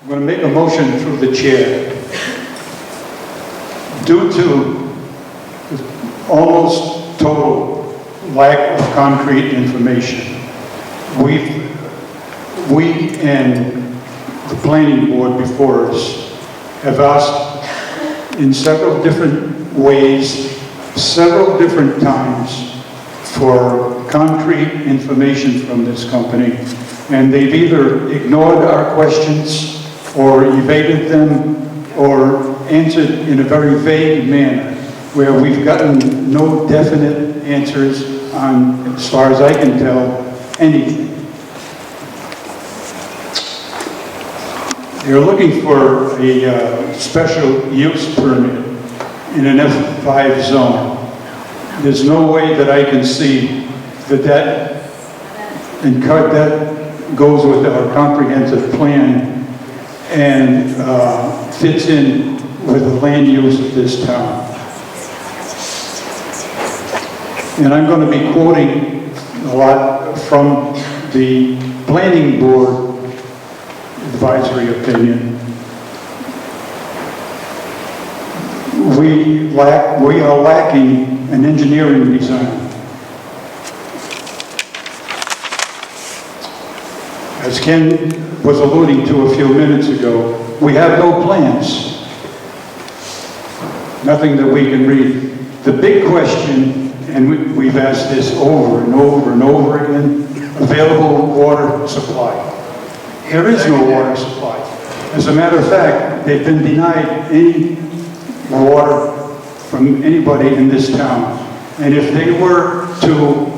I'm going to make a motion through the chair. Due to almost total lack of concrete information, we and the planning board before us have asked in several different ways, several different times, for concrete information from this company, and they've either ignored our questions or evaded them or answered in a very vague manner where we've gotten no definite answers on, as far as I can tell, anything. They're looking for a special use permit in an F5 zone. There's no way that I can see that goes with our comprehensive plan and fits in with the land use of this town. And I'm going to be quoting a lot from the planning board advisory opinion. We are lacking an engineering design. As Ken was alluding to a few minutes ago, we have no plans. Nothing that we can read. The big question, and we've asked this over and over and over again, available water supply. There is no water supply. As a matter of fact, they've been denied any water from anybody in this town. And if they were to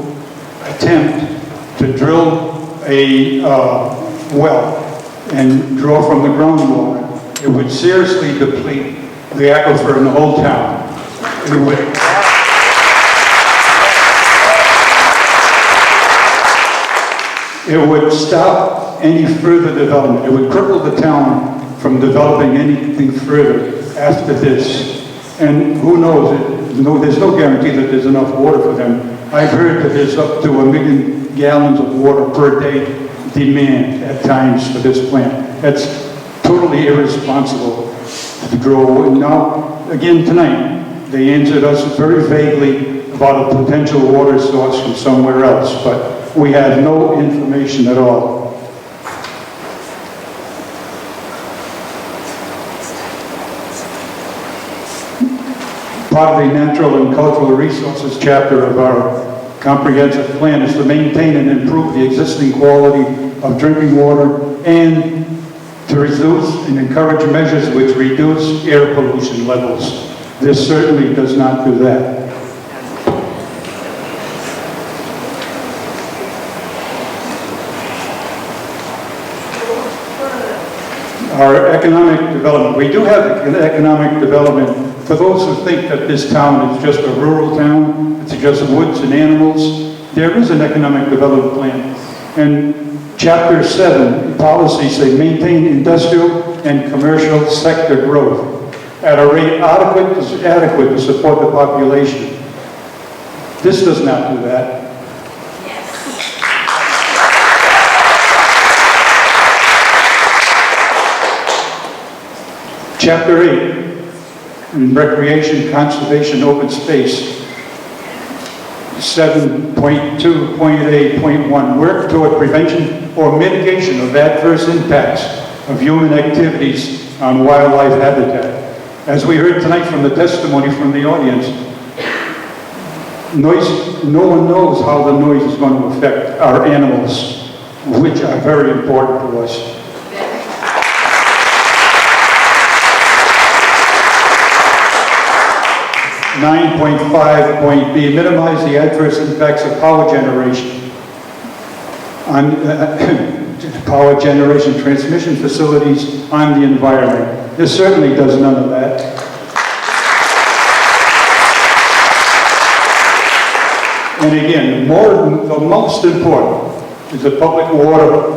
attempt to drill a well and draw from the groundwater, it would seriously deplete the aquifer in the whole town. It would stop any further development. It would cripple the town from developing anything further after this. And who knows, there's no guarantee that there's enough water for them. I've heard that there's up to 1 million gallons of water per day demand at times for this plant. That's totally irresponsible to grow. And now, again tonight, they answered us very vaguely about a potential water source from somewhere else, but we have no information at all. Part of the natural and cultural resources chapter of our comprehensive plan is to maintain and improve the existing quality of drinking water and to reduce and encourage measures which reduce air pollution levels. This certainly does not do that. Our economic development. We do have economic development for those who think that this town is just a rural town, it's just woods and animals. There is an economic development plan. And Chapter 7, policies say maintain industrial and commercial sector growth at a rate adequate to support the population. This does not do that. Chapter 8, in recreation, conservation, open space, 7.2.8.1, work toward prevention or mitigation of adverse impacts of human activities on wildlife habitat. As we heard tonight from the testimony from the audience, noise, no one knows how the noise is going to affect our animals, which are very important to us. 9.5.b, minimize the adverse impacts of power generation on power generation transmission facilities on the environment. This certainly does none of that. And again, the most important is the public water.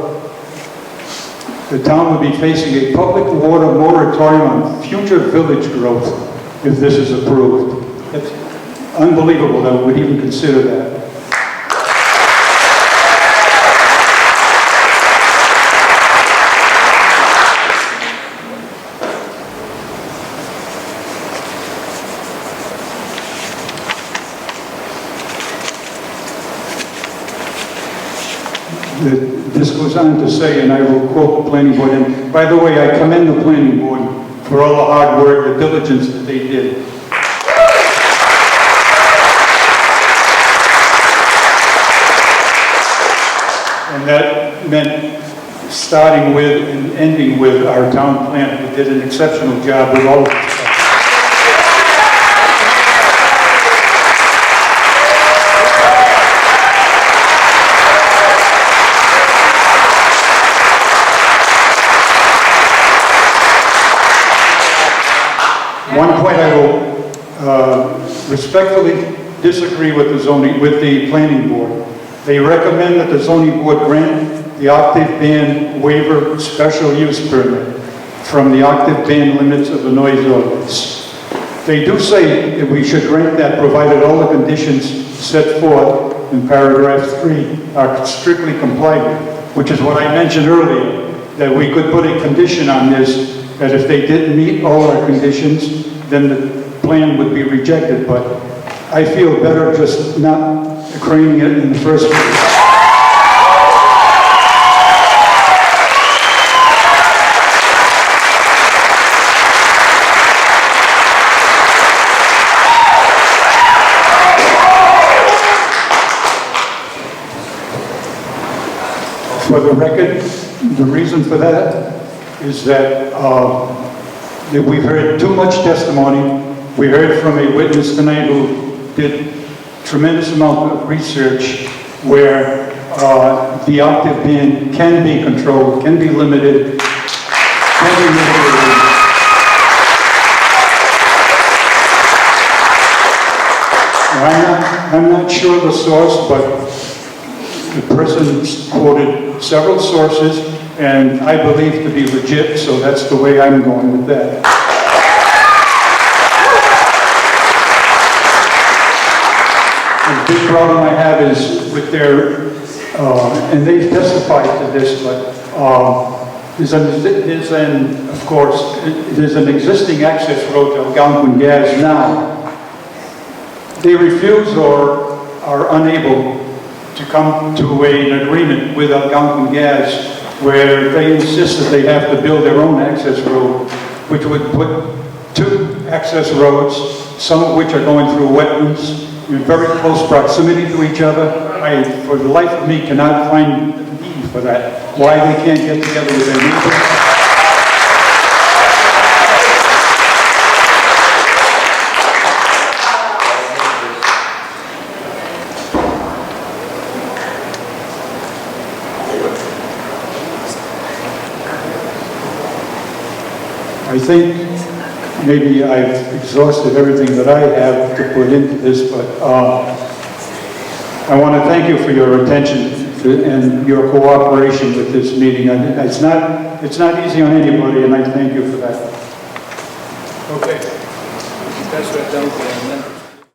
The town will be facing a public water moratorium on future village growth if this is approved. It's unbelievable that we would even consider that. This goes on to say, and I will quote the planning board, and by the way, I commend the planning board for all the hard work, the diligence that they did. And that meant starting with and ending with our town planner, who did an exceptional job with all of this stuff. One point I will respectfully disagree with the planning board. They recommend that the zoning board grant the octave band waiver special use permit from the octave band limits of the noise ordinance. They do say that we should grant that provided all the conditions set forth in paragraph 3 are strictly complied with, which is what I mentioned earlier, that we could put a condition on this, that if they didn't meet all our conditions, then the plan would be rejected, but I feel better just not creating it in the first place. For the record, the reason for that is that we've heard too much testimony. We heard from a witness tonight who did tremendous amount of research where the octave band can be controlled, can be limited, can be mitigated. I'm not sure of the source, but the person quoted several sources, and I believe to be legit, so that's the way I'm going with that. The big problem I have is with their, and they've testified to this, but of course, there's an existing access road to Algonquin Gas now. They refuse or are unable to come to an agreement with Algonquin Gas where they insist that they have to build their own access road, which would put 2 access roads, some of which are going through wetlands, in very close proximity to each other. I, for the life of me, cannot find the need for that. Why they can't get together with their neighbors. I think maybe I've exhausted everything that I have to put into this, but I want to thank you for your attention and your cooperation with this meeting. It's not easy on anybody, and I thank you for that. Okay. That's what